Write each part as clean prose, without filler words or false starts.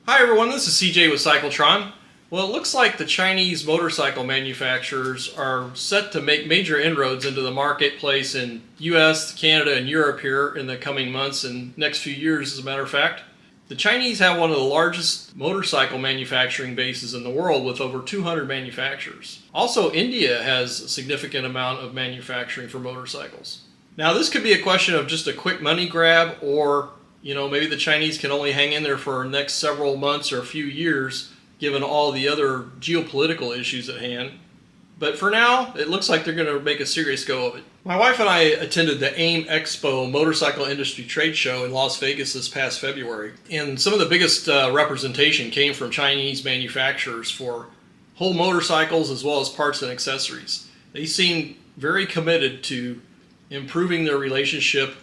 Hi everyone, this is CJ with Cyclotron. Well, it looks like the Chinese motorcycle manufacturers are set to make major inroads into the marketplace in US, Canada, and Europe here in the coming months and next few years, as a matter of fact. The Chinese have one of the largest motorcycle manufacturing bases in the world with over 200 manufacturers. Also, India has a significant amount of manufacturing for motorcycles. Now, this could be a question of just a quick money grab, or maybe the Chinese can only hang in there for the next several months or a few years, given all the other geopolitical issues at hand. But for now, it looks like they're going to make a serious go of it. My wife and I attended the AIM Expo motorcycle industry trade show in Las Vegas this past February. And some of the biggest representation came from Chinese manufacturers for whole motorcycles as well as parts and accessories. They seemed very committed to improving their relationship,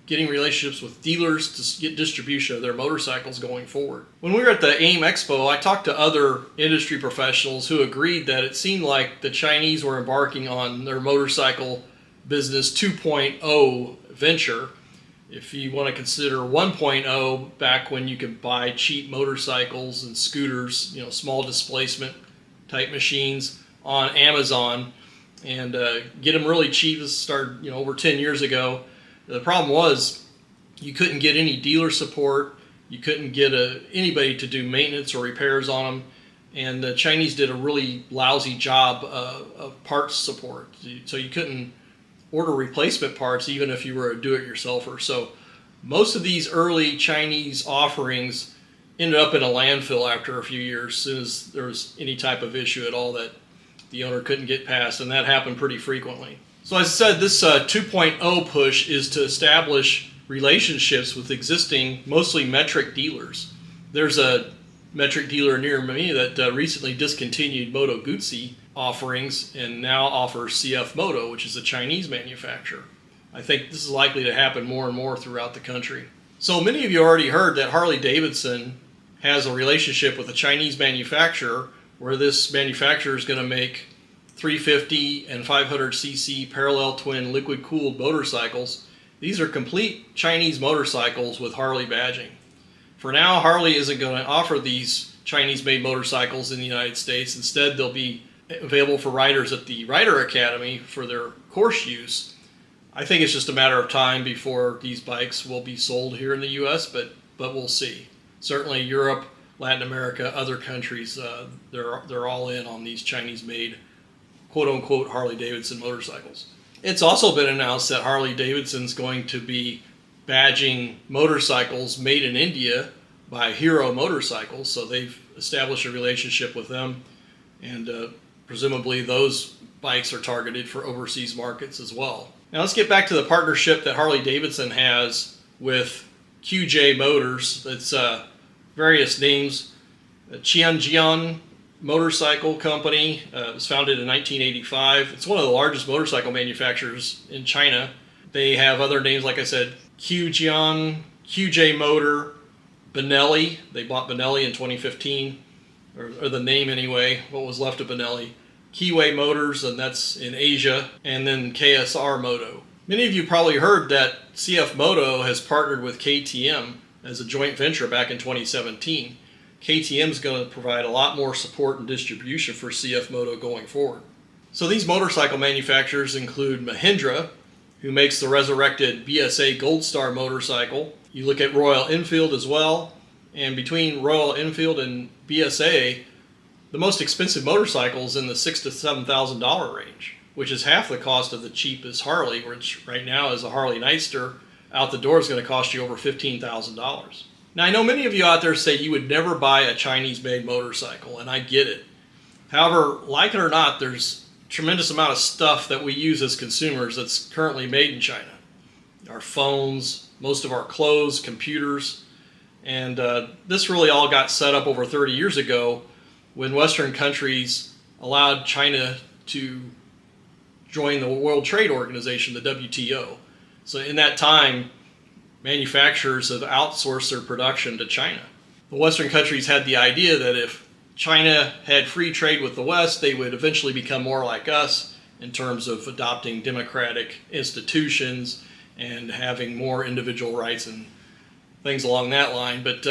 getting relationships with dealers to get distribution of their motorcycles going forward. When we were at the AIM Expo, I talked to other industry professionals who agreed that it seemed like the Chinese were embarking on their motorcycle business 2.0 venture. If you want to consider 1.0, back when you could buy cheap motorcycles and scooters, small displacement type machines on Amazon and get them really cheap. This started over 10 years ago. The problem was you couldn't get any dealer support. You couldn't get anybody to do maintenance or repairs on them. And the Chinese did a really lousy job of parts support. So you couldn't order replacement parts even if you were a do-it-yourselfer. So most of these early Chinese offerings ended up in a landfill after a few years, as soon as there was any type of issue at all that the owner couldn't get past. And that happened pretty frequently. So as I said, this 2.0 push is to establish relationships with existing, mostly metric dealers. There's a metric dealer near me that recently discontinued Moto Guzzi offerings and now offers CF Moto, which is a Chinese manufacturer. I think this is likely to happen more and more throughout the country. So many of you already heard that Harley-Davidson has a relationship with a Chinese manufacturer where this manufacturer is going to make 350 and 500cc parallel twin liquid cooled motorcycles. These are complete Chinese motorcycles with Harley badging. For now, Harley isn't going to offer these Chinese made motorcycles in the United States. Instead, they'll be available for riders at the Rider Academy for their course use. I think it's just a matter of time before these bikes will be sold here in the US, but we'll see. Certainly Europe, Latin America, other countries, they're all in on these Chinese made quote-unquote Harley-Davidson motorcycles. It's also been announced that Harley-Davidson's going to be badging motorcycles made in India by Hero Motorcycles, so they've established a relationship with them, and presumably those bikes are targeted for overseas markets as well. Now let's get back to the partnership that Harley-Davidson has with QJ Motors. It's various names. Qianjian Motorcycle Company was founded in 1985. It's one of the largest motorcycle manufacturers in China. They have other names, like I said, Qijian, QJ Motor, Benelli. They bought Benelli in 2015, or the name anyway, what was left of Benelli. Kiway Motors, and that's in Asia, and then KSR Moto. Many of you probably heard that CF Moto has partnered with KTM as a joint venture back in 2017. KTM is going to provide a lot more support and distribution for CF Moto going forward. So these motorcycle manufacturers include Mahindra, who makes the resurrected BSA Gold Star motorcycle. You look at Royal Enfield as well, and between Royal Enfield and BSA, the most expensive motorcycle is in the $6,000 to $7,000 range, which is half the cost of the cheapest Harley, which right now is a Harley Nightster. Out the door is going to cost you over $15,000. Now, I know many of you out there say you would never buy a Chinese-made motorcycle, and I get it. However, like it or not, there's a tremendous amount of stuff that we use as consumers that's currently made in China. Our phones, most of our clothes, computers, and this really all got set up over 30 years ago when Western countries allowed China to join the World Trade Organization, the WTO. So in that time, manufacturers have outsourced their production to China. The Western countries had the idea that if China had free trade with the West, they would eventually become more like us in terms of adopting democratic institutions and having more individual rights and things along that line. But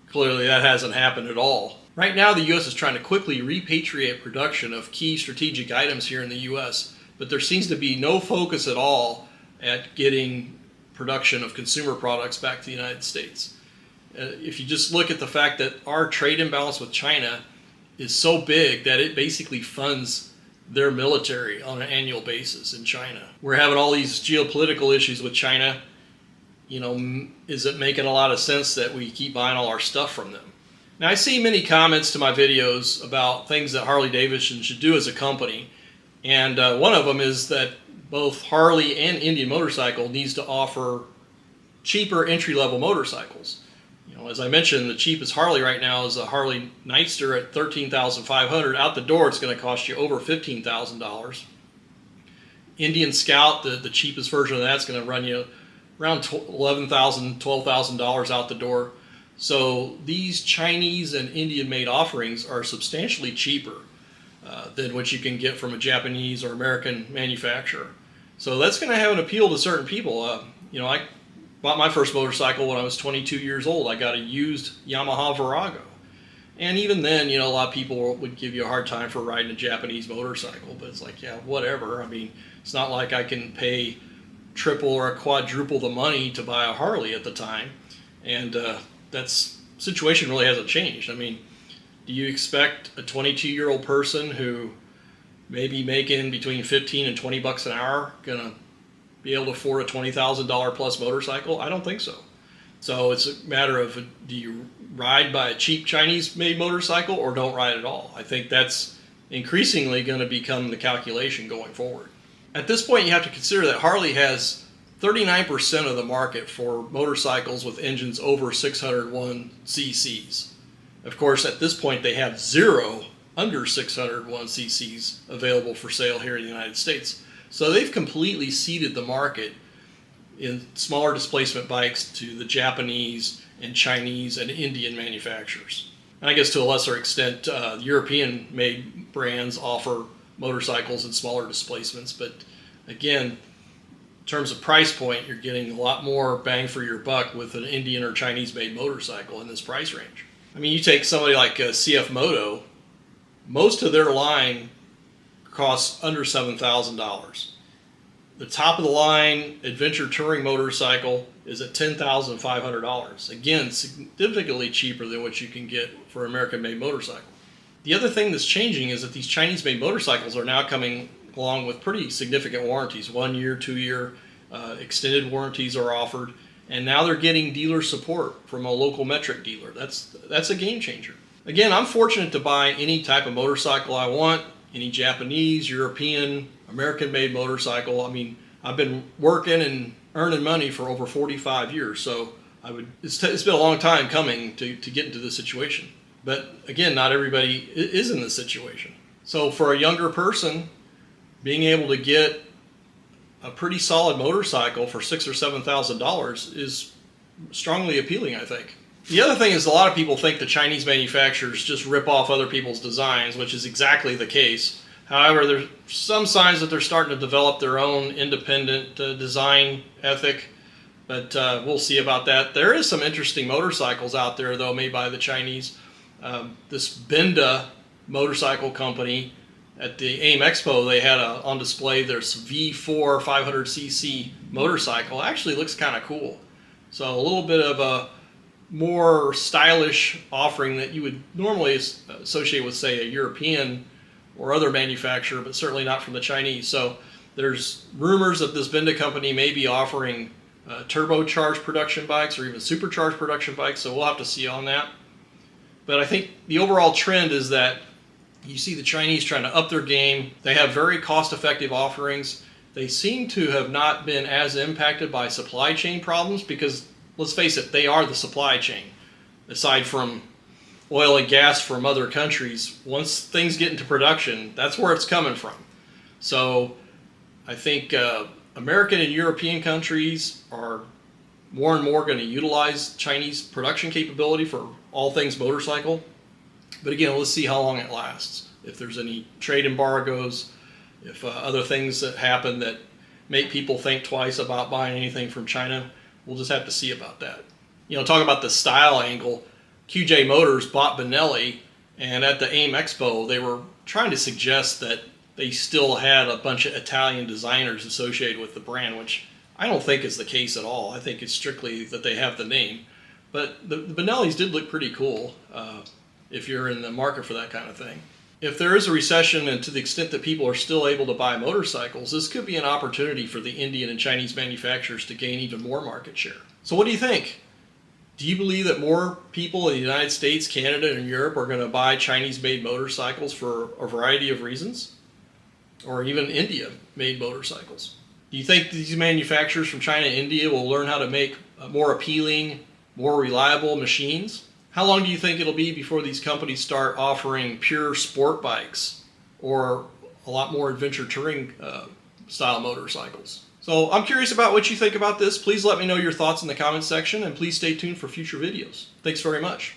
Clearly that hasn't happened at all. Right now the U.S. is trying to quickly repatriate production of key strategic items here in the U.S., but there seems to be no focus at all at getting production of consumer products back to the United States. If you just look at the fact that our trade imbalance with China is so big that it basically funds their military on an annual basis in China. We're having all these geopolitical issues with China. Is it making a lot of sense that we keep buying all our stuff from them? Now, I see many comments to my videos about things that Harley-Davidson should do as a company, and one of them is that both Harley and Indian Motorcycle needs to offer cheaper entry-level motorcycles. As I mentioned, the cheapest Harley right now is a Harley Nightster at $13,500. Out the door, it's going to cost you over $15,000. Indian Scout, the cheapest version of that's going to run you around $11,000, $12,000 out the door. So these Chinese and Indian-made offerings are substantially cheaper than what you can get from a Japanese or American manufacturer. So that's going to have an appeal to certain people. I bought my first motorcycle when I was 22 years old. I got a used Yamaha Virago. And even then, a lot of people would give you a hard time for riding a Japanese motorcycle, but it's like, yeah, whatever. I mean, it's not like I can pay triple or quadruple the money to buy a Harley at the time. And that's situation really hasn't changed. I mean, do you expect a 22-year-old person who may be making between 15 and 20 bucks an hour gonna be able to afford a $20,000 plus motorcycle? I don't think so. So it's a matter of, do you ride by a cheap Chinese-made motorcycle or don't ride at all? I think that's increasingly going to become the calculation going forward. At this point, you have to consider that Harley has 39% of the market for motorcycles with engines over 601 cc's. Of course, at this point, they have 0 under 601 cc's available for sale here in the United States. So they've completely ceded the market in smaller displacement bikes to the Japanese and Chinese and Indian manufacturers. And I guess to a lesser extent, European-made brands offer motorcycles in smaller displacements. But again, in terms of price point, you're getting a lot more bang for your buck with an Indian or Chinese-made motorcycle in this price range. I mean, you take somebody like CF Moto, most of their line costs under $7,000. The top of the line adventure touring motorcycle is at $10,500. Again, significantly cheaper than what you can get for an American-made motorcycle. The other thing that's changing is that these Chinese-made motorcycles are now coming along with pretty significant warranties. 1 year, 2 year extended warranties are offered, and now they're getting dealer support from a local metric dealer. That's a game changer. Again, I'm fortunate to buy any type of motorcycle I want, any Japanese, European, American-made motorcycle. I mean, I've been working and earning money for over 45 years, so it's been a long time coming to get into this situation. But again, not everybody is in this situation. So for a younger person, being able to get a pretty solid motorcycle for $6,000 or $7,000 is strongly appealing, I think. The other thing is a lot of people think the Chinese manufacturers just rip off other people's designs, which is exactly the case. However, there's some signs that they're starting to develop their own independent design ethic, but we'll see about that. There is some interesting motorcycles out there, though, made by the Chinese. This Benda motorcycle company, at the AIM Expo, they had on display their V4 500cc motorcycle. It actually looks kind of cool. So a little bit of a more stylish offering that you would normally associate with, say, a European or other manufacturer, but certainly not from the Chinese. So there's rumors that this Benda company may be offering turbocharged production bikes or even supercharged production bikes, so we'll have to see on that. But I think the overall trend is that you see the Chinese trying to up their game. They have very cost-effective offerings. They seem to have not been as impacted by supply chain problems because, let's face it, they are the supply chain. Aside from oil and gas from other countries, once things get into production, that's where it's coming from. So I think American and European countries are more and more going to utilize Chinese production capability for all things motorcycle. But again, let's see how long it lasts. If there's any trade embargoes, if other things that happen that make people think twice about buying anything from China, we'll just have to see about that. Talk about the style angle. QJ Motors bought Benelli, and at the AIM Expo, they were trying to suggest that they still had a bunch of Italian designers associated with the brand, which I don't think is the case at all. I think it's strictly that they have the name. But the Benellis did look pretty cool if you're in the market for that kind of thing. If there is a recession, and to the extent that people are still able to buy motorcycles, this could be an opportunity for the Indian and Chinese manufacturers to gain even more market share. So what do you think? Do you believe that more people in the United States, Canada, and Europe are going to buy Chinese-made motorcycles for a variety of reasons? Or even India-made motorcycles? Do you think these manufacturers from China and India will learn how to make more appealing, more reliable machines? How long do you think it'll be before these companies start offering pure sport bikes or a lot more adventure touring style motorcycles? So I'm curious about what you think about this. Please let me know your thoughts in the comments section, and please stay tuned for future videos. Thanks very much.